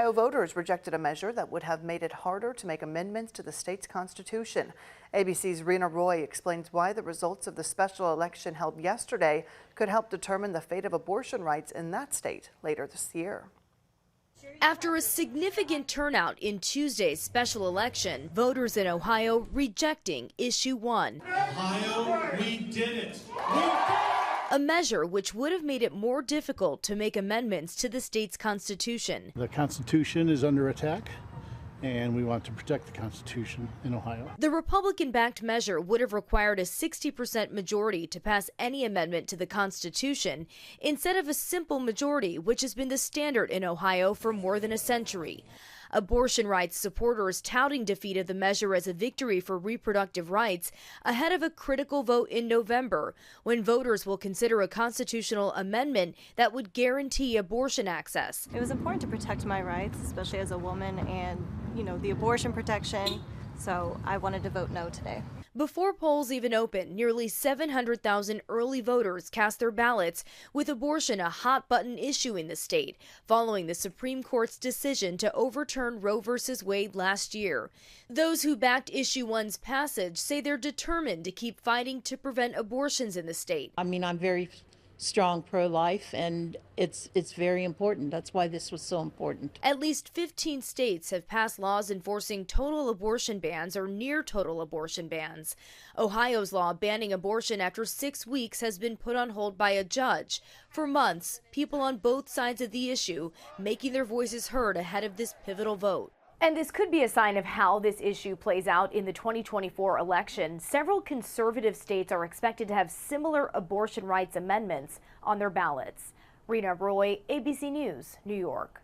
Ohio voters rejected a measure that would have made it harder to make amendments to the state's constitution. ABC's Rena Roy explains why the results of the special election held yesterday could help determine the fate of abortion rights in that state later this year. After a significant turnout in Tuesday's special election, voters in Ohio rejecting Issue 1. Ohio, we did it. A measure which would have made it more difficult to make amendments to the state's constitution. The Constitution is under attack, and we want to protect the Constitution in Ohio. The Republican-backed measure would have required a 60% majority to pass any amendment to the Constitution, instead of a simple majority, which has been the standard in Ohio for more than a century. Abortion rights supporters touting defeat of the measure as a victory for reproductive rights ahead of a critical vote in November, when voters will consider a constitutional amendment that would guarantee abortion access. It was important to protect my rights, especially as a woman, and, the abortion protection, so I wanted to vote no today. Before polls even opened, nearly 700,000 early voters cast their ballots, with abortion a hot-button issue in the state, following the Supreme Court's decision to overturn Roe v. Wade last year. Those who backed Issue 1's passage say they're determined to keep fighting to prevent abortions in the state. I'm very strong pro-life, and it's very important. That's why this was so important. At least 15 states have passed laws enforcing total abortion bans or near total abortion bans. Ohio's law banning abortion after 6 weeks has been put on hold by a judge. For months, people on both sides of the issue making their voices heard ahead of this pivotal vote. And this could be a sign of how this issue plays out in the 2024 election. Several conservative states are expected to have similar abortion rights amendments on their ballots. Rena Roy, ABC News, New York.